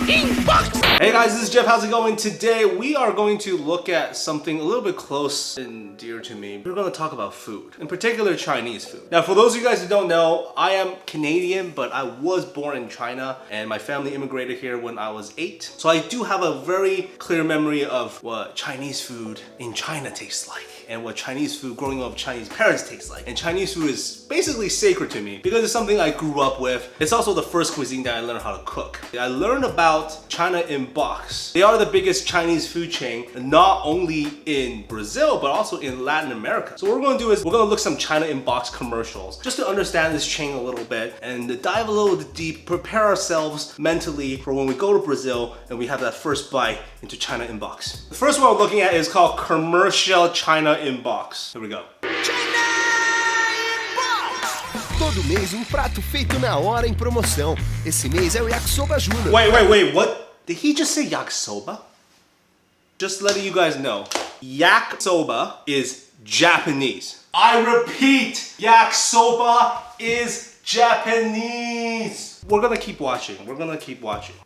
Hey guys, this is Jeff. How's it going? Today we are going to look at something a little bit close and dear to me. We're going to talk about food, in particular Chinese food. Now, for those of you guys who don't know, I am Canadian, but I was born in China and my family immigrated here when I was 8. So I do have a very clear memory of what Chinese food in China tastes like and what Chinese food growing up with Chinese parents tastes like. And Chinese food is basically sacred to me because it's something I grew up with. It's also the first cuisine that I learned how to cook. I learned about China in box. They are the biggest Chinese food chain, not only in Brazil, but also in Latin America. So what we're gonna do is we're gonna look some China in box commercials just to understand this chain a little bit and to dive a little bit deep, prepare ourselves mentally for when we go to Brazil and we have that first bite into China in box. The first one we're looking at is called Commercial China in Box. Here we go. Todo mês prato feito na hora em promoção. Esse mês é o Yakisoba Júnior. Wait, what? Did he just say yakisoba? Just letting you guys know, yakisoba is Japanese. I repeat, yakisoba is Japanese. We're gonna keep watching.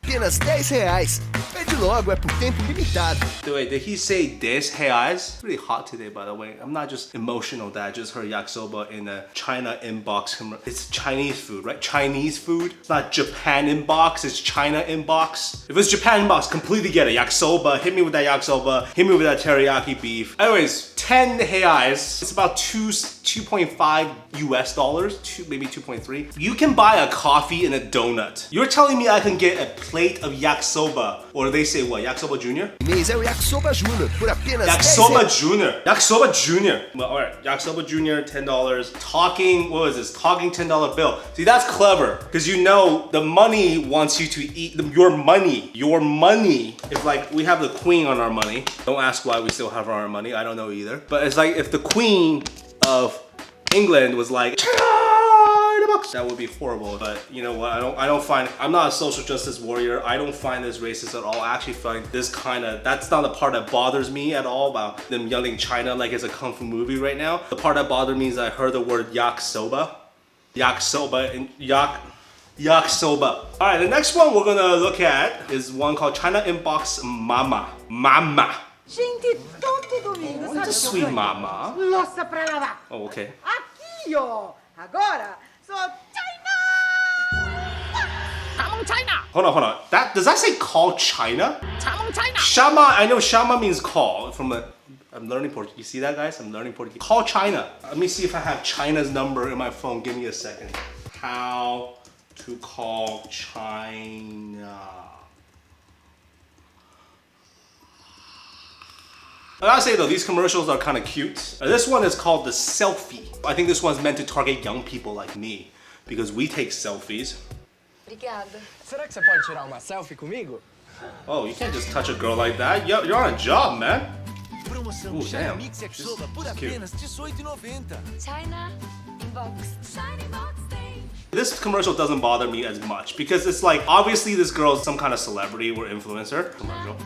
Apenas R$10. Pede logo, é por tempo limitado. Wait, did he say 10 reais? It's really hot today, by the way. I'm not just emotional that I just heard yakisoba in a China inbox. It's Chinese food, right? Chinese food. It's not Japan inbox, it's China inbox. If it's Japan inbox, completely get it. Yakisoba, hit me with that yakisoba, hit me with that teriyaki beef. Anyways, 10 reais. It's about 2.5 US dollars, maybe 2.3. You can buy a coffee and a donut. You're telling me I can get a plate of yakisoba, or they say what, yakisoba junior? Mês é o Yakisoba Júnior por apenas Yakisoba Junior. Well, all right, yakisoba junior, $10. Talking, what was this? Talking $10 bill. See, that's clever, because you know the money wants you to eat your money. If like we have the queen on our money, don't ask why we still have our money. I don't know either. But it's like if the queen of England was like, that would be horrible. But you know what, I'm not a social justice warrior. I don't find this racist at all. I actually find this that's not the part that bothers me at all about them yelling China like it's a kung fu movie right now. The part that bothered me is I heard the word yakisoba. Yakisoba. All right, the next one we're gonna look at is one called China Inbox Mama. Gente, todo domingo, What's a sweet mama? Louça pra lavar. Oh, okay. Aqui, ó. Agora, sou China! Come on, China! Hold on. Does that say call China? Come on, China! Shama, I know shama means call. I'm learning Portuguese. You see that, guys? I'm learning Portuguese. Call China. Let me see if I have China's number in my phone. Give me a second. How to call China. I gotta say though, these commercials are kind of cute. This one is called the selfie. I think this one's meant to target young people like me because we take selfies. Obrigada. Será que você pode tirar uma selfie comigo? Oh, you can't just touch a girl like that. You're on a job, man. Promoção Ooh, China damn. Mix Yakisoba por Just cute. apenas R$18,90. China inbox. China inbox day. This commercial doesn't bother me as much because it's like, obviously this girl is some kind of celebrity or influencer. Commercial.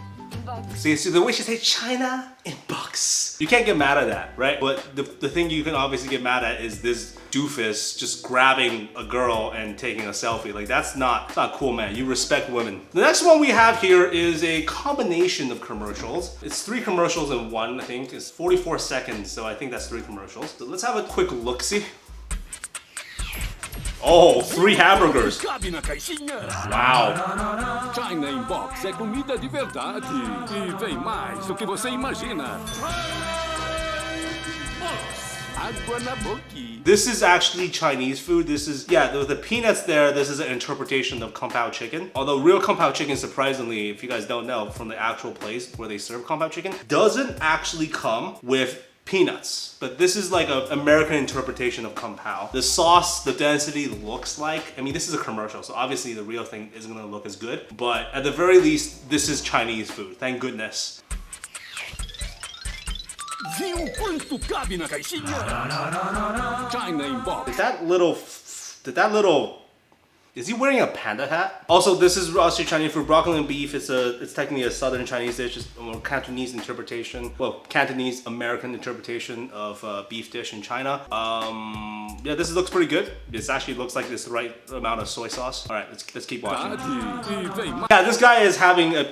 See, the way she says China inbox. You can't get mad at that, right? But the thing you can obviously get mad at is this doofus just grabbing a girl and taking a selfie. Like that's not cool, man. You respect women. The next one we have here is a combination of commercials. It's 3 commercials in one, I think. It's 44 seconds, so I think that's 3 commercials. So let's have a quick look-see. Oh, 3 hamburgers. Cabe na caixinha. Wow. China Inbox é comida de verdade. E vem mais do que você imagina. Água na boca. This is actually Chinese food. This is, yeah, the peanuts there, this is an interpretation of Kung Pao chicken. Although real Kung Pao chicken, surprisingly, if you guys don't know, from the actual place where they serve Kung Pao chicken, doesn't actually come with peanuts, but this is like an American interpretation of Kung Pao. The sauce, the density looks like, I mean, this is a commercial, so obviously the real thing isn't gonna look as good, but at the very least, this is Chinese food, thank goodness. Viu quanto cabe na caixinha? China Inbox. Did that little Is he wearing a panda hat? Also, this is Aussie Chinese food. Broccoli and beef. It's technically a southern Chinese dish. It's a more Cantonese interpretation. Well, Cantonese American interpretation of beef dish in China. Yeah, this looks pretty good. This actually looks like it's the right amount of soy sauce. All right, let's keep watching. Yeah, this guy is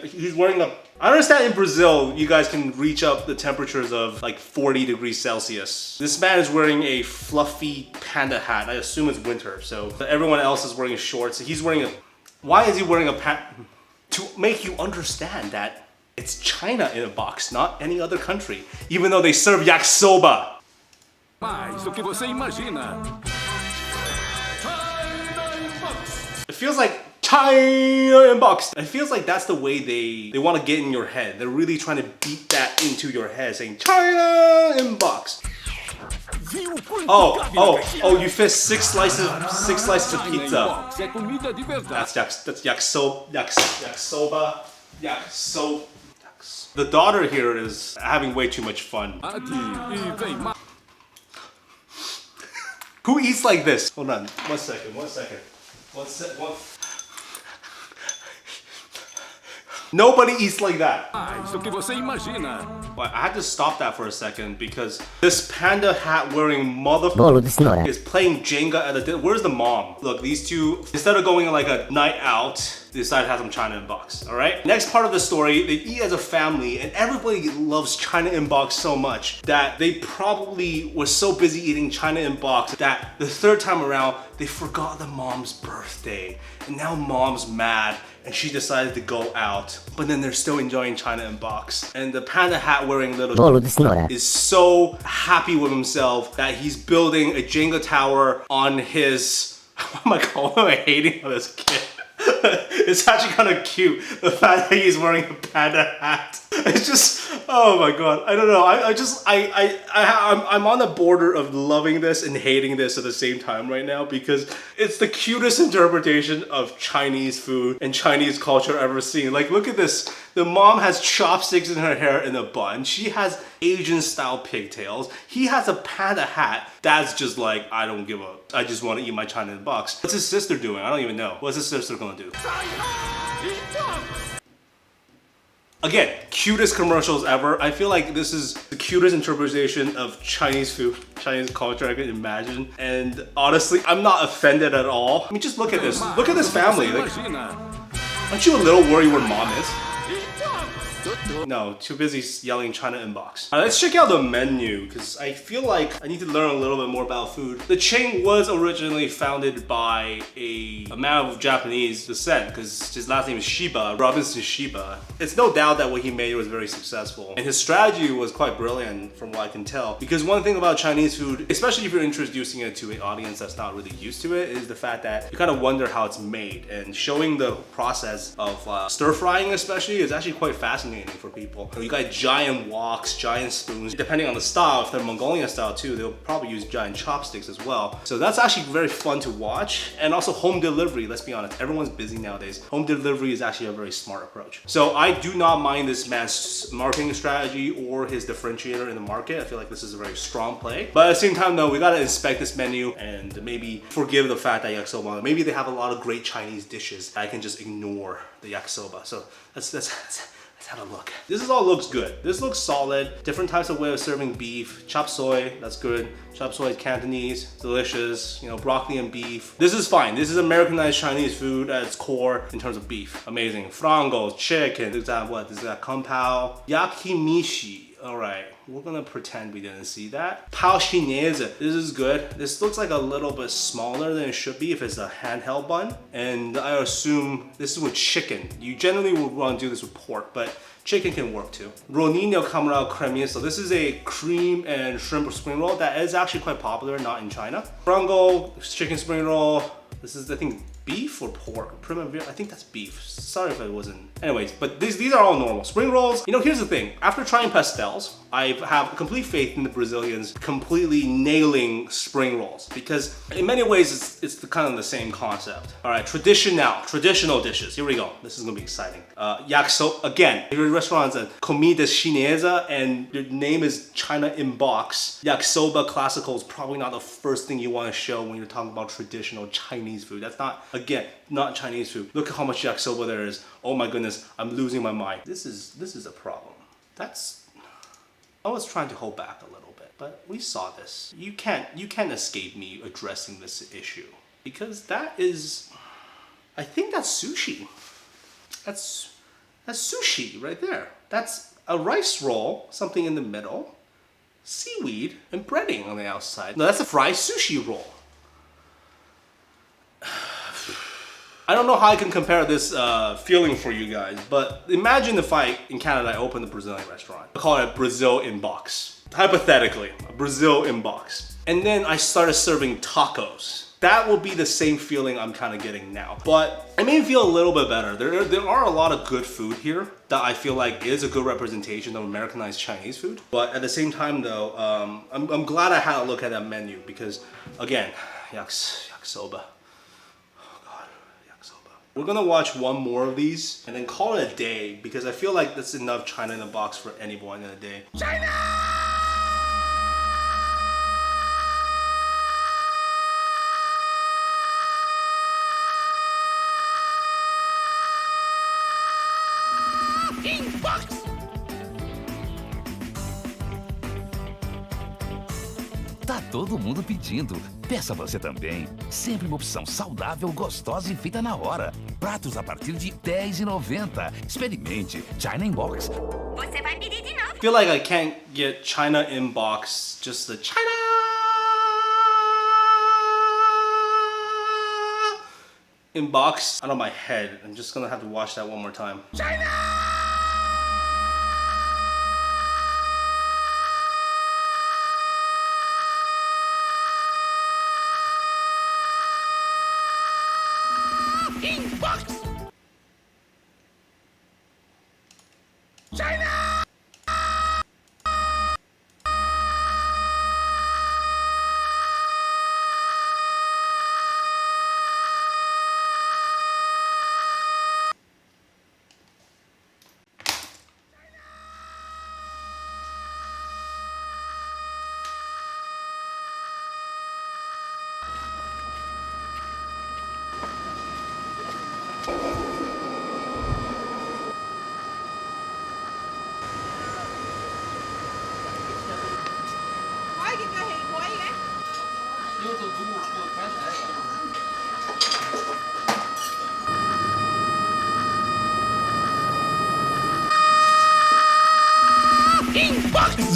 he's wearing a. I understand in Brazil, you guys can reach up the temperatures of like 40 degrees Celsius. This man is wearing a fluffy panda hat. I assume it's winter, so everyone else is wearing shorts. He's wearing a. Why is he wearing a to make you understand that it's China in a box, not any other country, even though they serve yakisoba. Mais do que você imagina. It feels like China in box. It feels like that's the way they want to get in your head. They're really trying to beat that into your head, saying China in box. Oh! You fit six slices of pizza. É comida de verdade. That's yakisoba. The daughter here is having way too much fun. E vem mais. Who eats like this? Hold on, one second. Nobody eats like that. Mais do que você imagina. Well, I had to stop that for a second because this panda hat wearing motherfucker is playing Jenga at the. Where's the mom? Look, these two, instead of going on like a night out, they decided to have some China in box. All right. Next part of the story, they eat as a family, and everybody loves China in box so much that they probably were so busy eating China in box that the third time around they forgot the mom's birthday, and now mom's mad. And she decided to go out, but then they're still enjoying China in box. And the panda hat wearing little is so happy with himself that he's building a Jenga tower on his. What am I hating on this kid? It's actually kind of cute, the fact that he's wearing a panda hat. It's just, oh my god, I don't know. I'm on the border of loving this and hating this at the same time right now because it's the cutest interpretation of Chinese food and Chinese culture I've ever seen. Like, look at this. The mom has chopsticks in her hair in a bun. She has Asian style pigtails. He has a panda hat. That's just like, I don't give a. I just want to eat my China in a box. What's his sister doing? I don't even know. What's his sister gonna do? Again, cutest commercials ever. I feel like this is the cutest interpretation of Chinese food, Chinese culture I could imagine. And honestly, I'm not offended at all. I mean, just look at this. Look at this family. Like, aren't you a little worried where mom is? No, too busy yelling China inbox. Alright, let's check out the menu because I feel like I need to learn a little bit more about food. The chain was originally founded by a man of Japanese descent because his last name is Shiba, Robinson Shiba. It's no doubt that what he made was very successful. And his strategy was quite brilliant from what I can tell. Because one thing about Chinese food, especially if you're introducing it to an audience that's not really used to it, is the fact that you kind of wonder how it's made. And showing the process of stir frying especially is actually quite fascinating for people. You got giant woks, giant spoons. Depending on the style, if they're Mongolian style too, they'll probably use giant chopsticks as well. So that's actually very fun to watch. And also home delivery, let's be honest, everyone's busy nowadays. Home delivery is actually a very smart approach. So I do not mind this man's marketing strategy or his differentiator in the market. I feel like this is a very strong play. But at the same time though, we gotta inspect this menu and maybe forgive the fact that yakisoba, maybe they have a lot of great Chinese dishes that I can just ignore the yakisoba. So let's have a look. This is all looks good. This looks solid. Different types of way of serving beef. Chop soy, that's good. Chop soy is Cantonese, delicious. You know, broccoli and beef. This is fine. This is Americanized Chinese food at its core in terms of beef. Amazing. Frango, chicken. Is that what? Is that kung pao? Yakimishi. All right, we're gonna pretend we didn't see that. Pao Chinese, this is good. This looks like a little bit smaller than it should be if it's a handheld bun. And I assume this is with chicken. You generally would want to do this with pork, but chicken can work too. Ronino Camarao Cremia. So this is a cream and shrimp spring roll that is actually quite popular, not in China. Frango, chicken spring roll. This is, I think, beef or pork? Primavera, I think that's beef. Sorry if it wasn't. Anyways, but these are all normal. Spring rolls, you know, here's the thing. After trying pastels, I have complete faith in the Brazilians completely nailing spring rolls because in many ways it's kind of the same concept. All right, traditional dishes. Here we go. This is gonna be exciting. Yakisoba, again, if your restaurant's a comida chinesa and your name is China in box, yakisoba classical is probably not the first thing you want to show when you're talking about traditional Chinese food. That's not Again, not Chinese food. Look at how much yakisoba there is. Oh my goodness, I'm losing my mind. This is a problem. I was trying to hold back a little bit, but we saw this. You can't escape me addressing this issue because I think that's sushi. That's sushi right there. That's a rice roll, something in the middle, seaweed, and breading on the outside. No, that's a fried sushi roll. I don't know how I can compare this feeling for you guys, but imagine if in Canada, I opened a Brazilian restaurant. I call it Brazil in box. Hypothetically, Brazil in box. And then I started serving tacos. That will be the same feeling I'm kind of getting now. But it made me feel a little bit better. There are a lot of good food here that I feel like is a good representation of Americanized Chinese food. But at the same time though, I'm glad I had a look at that menu because again, yakisoba. Oh God, yakisoba. We're gonna watch one more of these and then call it a day because I feel like that's enough China in a box for anyone in a day. China! Tá todo mundo pedindo. Peça você também. Sempre uma opção saudável, gostosa e feita na hora. Pratos a partir de R$10,90. Experimente. China in Box. Você vai pedir de novo? I feel like I can't get China in box, just the China in box out of my head. I'm just gonna have to watch that one more time. China!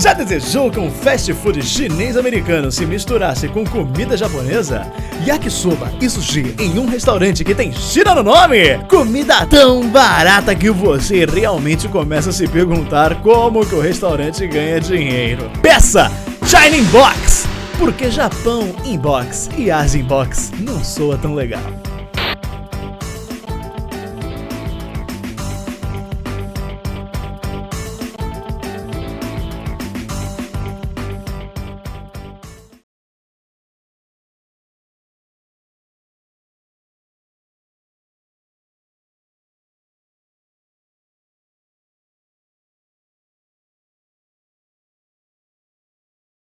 Já desejou que um fast food chinês-americano se misturasse com comida japonesa? Yakisoba e sushi em um restaurante que tem China no nome? Comida tão barata que você realmente começa a se perguntar como que o restaurante ganha dinheiro. Peça China in Box! Porque Japão in Box e Ásia in Box não soa tão legal.